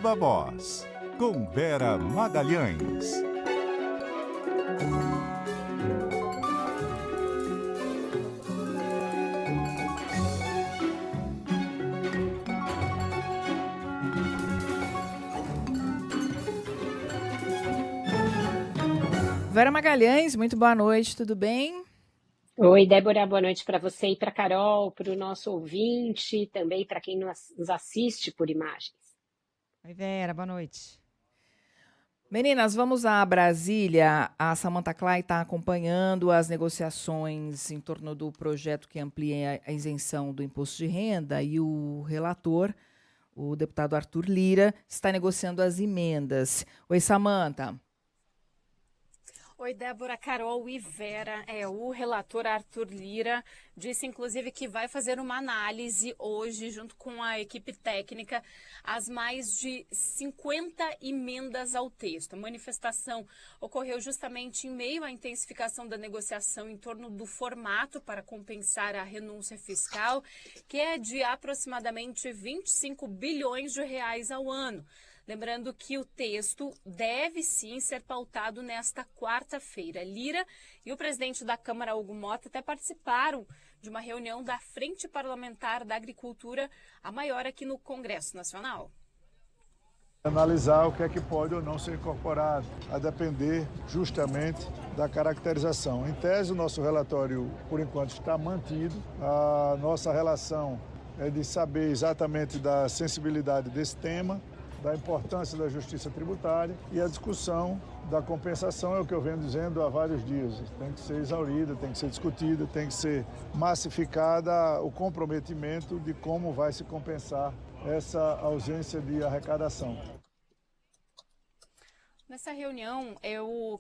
Viva Voz, com Vera Magalhães. Vera Magalhães, muito boa noite, tudo bem? Oi, Débora, boa noite para você e para a Carol, para o nosso ouvinte, também para quem nos assiste por imagens. Oi, Vera, boa noite. Meninas, vamos a Brasília. A Samantha Clay está acompanhando as negociações em torno do projeto que amplia a isenção do imposto de renda e o relator, o deputado Arthur Lira, está negociando as emendas. Oi, Samantha. Oi, Débora, Carol e Vera. O relator Arthur Lira disse, inclusive, que vai fazer uma análise hoje, junto com a equipe técnica, as mais de 50 emendas ao texto. A manifestação ocorreu justamente em meio à intensificação da negociação em torno do formato para compensar a renúncia fiscal, que é de aproximadamente 25 bilhões de reais ao ano. Lembrando que o texto deve sim ser pautado nesta quarta-feira. Lira e o presidente da Câmara, Hugo Motta, até participaram de uma reunião da Frente Parlamentar da Agricultura, a maior aqui no Congresso Nacional. Analisar o que é que pode ou não ser incorporado, a depender justamente da caracterização. Em tese, o nosso relatório, por enquanto, está mantido. A nossa relação é de saber exatamente da sensibilidade desse tema, da importância da justiça tributária, e a discussão da compensação é o que eu venho dizendo há vários dias. Tem que ser exaurida, tem que ser discutida, tem que ser massificada o comprometimento de como vai se compensar essa ausência de arrecadação. Nessa reunião,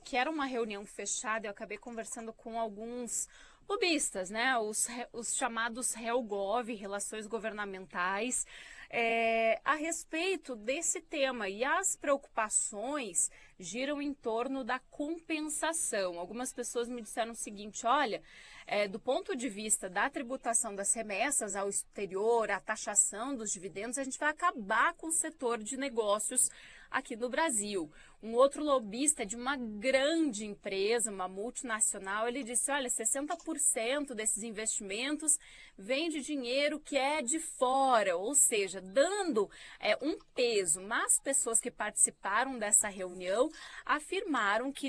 que era uma reunião fechada, eu acabei conversando com alguns lobistas, né? Os chamados RELGOV, Relações Governamentais, a respeito desse tema. E as preocupações giram em torno da compensação. Algumas pessoas me disseram o seguinte: olha, do ponto de vista da tributação das remessas ao exterior, a taxação dos dividendos, a gente vai acabar com o setor de negócios aqui no Brasil. Um outro lobista de uma grande empresa, uma multinacional, ele disse: olha, 60% desses investimentos vem de dinheiro que é de fora, ou seja, dando um peso. Mas pessoas que participaram dessa reunião afirmaram que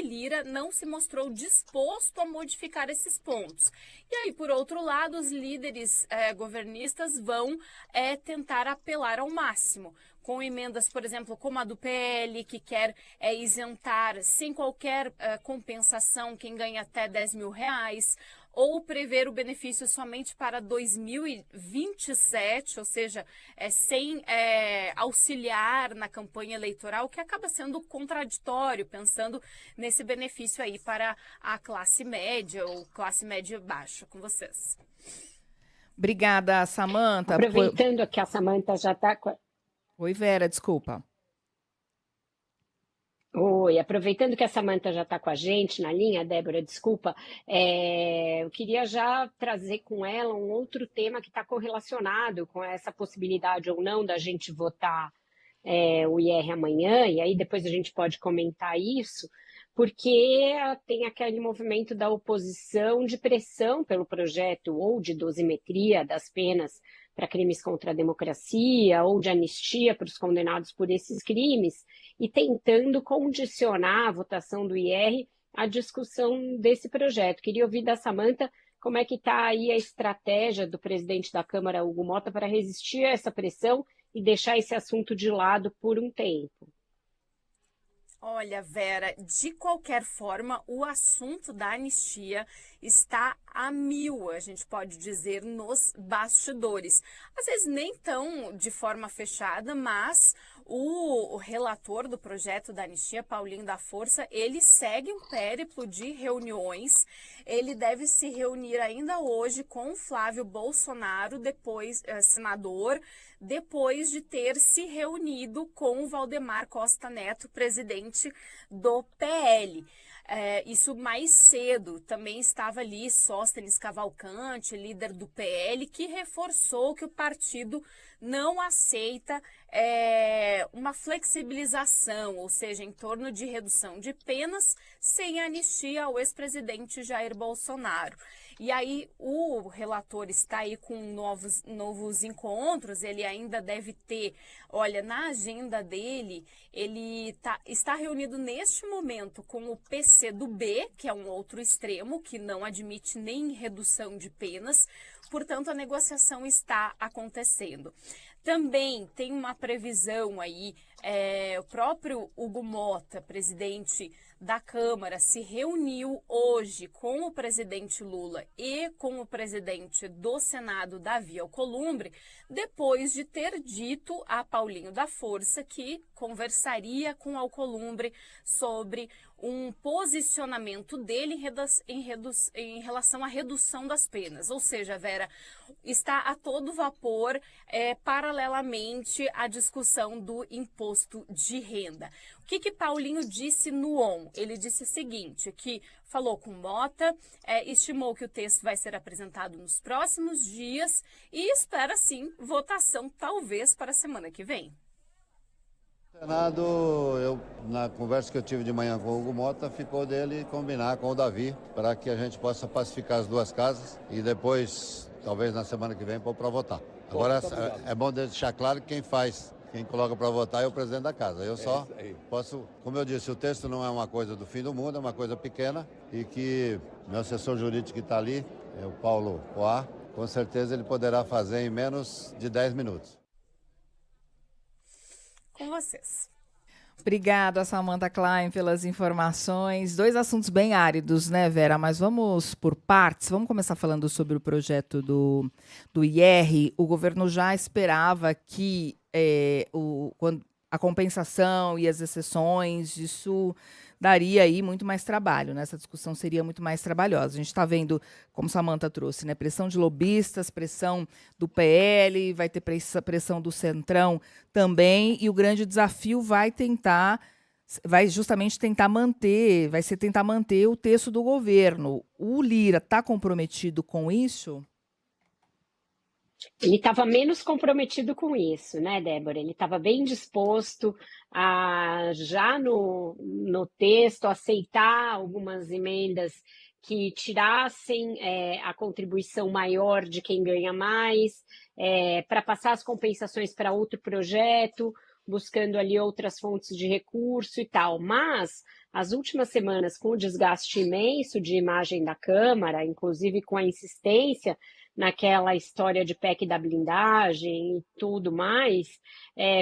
Lira não se mostrou disposto a modificar esses pontos. E aí, por outro lado, os líderes governistas vão tentar apelar ao máximo, com emendas, por exemplo, como a do PL, que quer isentar sem qualquer compensação quem ganha até 10 mil reais, ou prever o benefício somente para 2027, ou seja, sem auxiliar na campanha eleitoral, que acaba sendo contraditório, pensando nesse benefício aí para a classe média ou classe média baixa. Com vocês. Obrigada, Samantha. Aproveitando que a Samantha já está com... Oi, Vera, desculpa. Oi, aproveitando que a Samantha já está com a gente na linha, Débora, desculpa, eu queria já trazer com ela um outro tema que está correlacionado com essa possibilidade ou não da gente votar o IR amanhã, e aí depois a gente pode comentar isso, porque tem aquele movimento da oposição de pressão pelo projeto ou de dosimetria das penas para crimes contra a democracia ou de anistia para os condenados por esses crimes, e tentando condicionar a votação do IR à discussão desse projeto. Queria ouvir da Samantha como é que está aí a estratégia do presidente da Câmara, Hugo Motta, para resistir a essa pressão e deixar esse assunto de lado por um tempo. Olha, Vera, de qualquer forma, o assunto da anistia está a mil, a gente pode dizer, nos bastidores. Às vezes nem tão de forma fechada, mas o relator do projeto da anistia, Paulinho da Força, ele segue um périplo de reuniões. Ele deve se reunir ainda hoje com o Flávio Bolsonaro, depois senador, depois de ter se reunido com o Valdemar Costa Neto, presidente do PL. Isso mais cedo. Também estava estava ali Sóstenes Cavalcante, líder do PL, que reforçou que o partido não aceita uma flexibilização, ou seja, em torno de redução de penas sem anistia ao ex-presidente Jair Bolsonaro. E aí o relator está aí com novos encontros, ele ainda deve ter, olha, na agenda dele, ele está reunido neste momento com o PCdoB, que é um outro extremo, que não admite nem redução de penas, portanto a negociação está acontecendo. Também tem uma previsão aí, o próprio Hugo Motta, presidente da Câmara, se reuniu hoje com o presidente Lula e com o presidente do Senado, Davi Alcolumbre, depois de ter dito a Paulinho da Força que conversaria com Alcolumbre sobre um posicionamento dele em relação à redução das penas. Ou seja, Vera, está a todo vapor, paralelamente à discussão do imposto de renda. O que Paulinho disse no ON? Ele disse o seguinte, que falou com Mota, estimou que o texto vai ser apresentado nos próximos dias e espera, sim, votação talvez para a semana que vem. Senado, na conversa que eu tive de manhã com o Hugo Motta, ficou dele combinar com o Davi para que a gente possa pacificar as duas casas e depois, talvez na semana que vem, pôr para votar. Agora, é bom deixar claro que quem coloca para votar é o presidente da casa. Eu só posso, como eu disse, o texto não é uma coisa do fim do mundo, é uma coisa pequena e que meu assessor jurídico que está ali, é o Paulo Poá, com certeza ele poderá fazer em menos de 10 minutos. Com vocês. Obrigada, Samantha Klein, pelas informações. 2 assuntos bem áridos, né, Vera? Mas vamos por partes. Vamos começar falando sobre o projeto do IR. O governo já esperava que a compensação e as exceções, isso daria aí muito mais trabalho, né? Essa discussão seria muito mais trabalhosa. A gente está vendo, como Samantha trouxe, né? Pressão de lobistas, pressão do PL, vai ter pressão do Centrão também, e o grande desafio vai justamente tentar manter o texto do governo. O Lira está comprometido com isso? Ele estava menos comprometido com isso, né, Débora? Ele estava bem disposto a, já no texto, aceitar algumas emendas que tirassem a contribuição maior de quem ganha mais, para passar as compensações para outro projeto, buscando ali outras fontes de recurso e tal. Mas, as últimas semanas, com o desgaste imenso de imagem da Câmara, inclusive com a insistência naquela história de PEC da blindagem e tudo mais,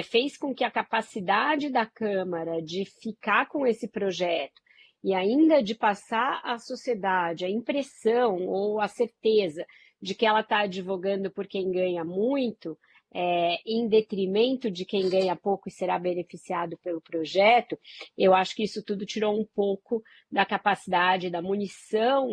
fez com que a capacidade da Câmara de ficar com esse projeto e ainda de passar à sociedade a impressão ou a certeza de que ela está advogando por quem ganha muito, em detrimento de quem ganha pouco e será beneficiado pelo projeto, eu acho que isso tudo tirou um pouco da capacidade, da munição,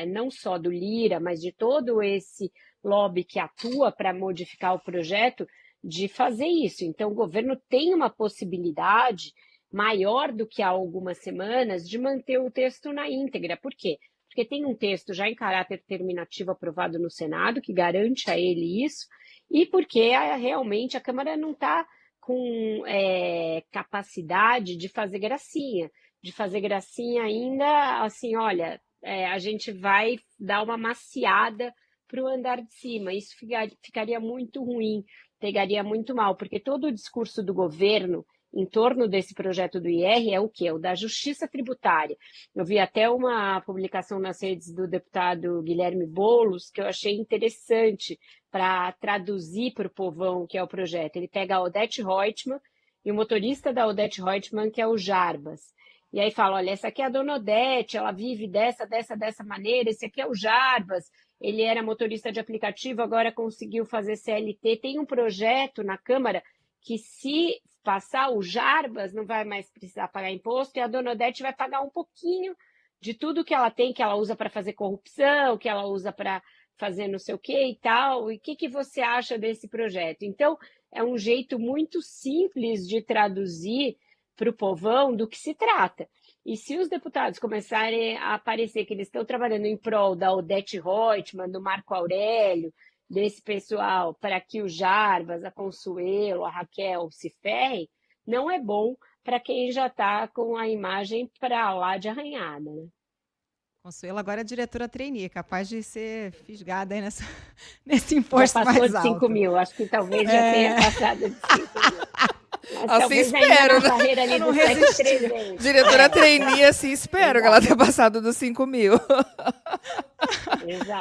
não só do Lira, mas de todo esse lobby que atua para modificar o projeto, de fazer isso. Então, o governo tem uma possibilidade maior do que há algumas semanas de manter o texto na íntegra. Por quê? Porque tem um texto já em caráter terminativo aprovado no Senado, que garante a ele isso, e porque realmente a Câmara não está com capacidade de fazer gracinha ainda, assim, olha, a gente vai dar uma maciada para o andar de cima. Isso ficaria muito ruim, pegaria muito mal, porque todo o discurso do governo em torno desse projeto do IR é o quê? O da justiça tributária. Eu vi até uma publicação nas redes do deputado Guilherme Boulos, que eu achei interessante para traduzir para o povão o que é o projeto. Ele pega a Odete Reutemann e o motorista da Odete Reutemann, que é o Jarbas. E aí fala, olha, essa aqui é a dona Odete, ela vive dessa maneira, esse aqui é o Jarbas, ele era motorista de aplicativo, agora conseguiu fazer CLT. Tem um projeto na Câmara que, se passar, o Jarbas não vai mais precisar pagar imposto e a dona Odete vai pagar um pouquinho de tudo que ela tem, que ela usa para fazer corrupção, que ela usa para fazer não sei o que e tal. E o que você acha desse projeto? Então, é um jeito muito simples de traduzir para o povão do que se trata. E se os deputados começarem a aparecer que eles estão trabalhando em prol da Odete Roitmann, do Marco Aurélio, desse pessoal, para que o Jarbas, a Consuelo, a Raquel se ferrem, não é bom para quem já está com a imagem para lá de arranhada, né? Consuelo agora é diretora trainee, capaz de ser fisgada aí nesse Já imposto passou mais de alto. 5 mil, acho que talvez já tenha passado de 5 mil. Mas Assim talvez ainda espero, na né? carreira ali Eu não do resisti. 7.300. Diretora trainee, assim, espero que ela tenha passado dos 5 mil. Exato.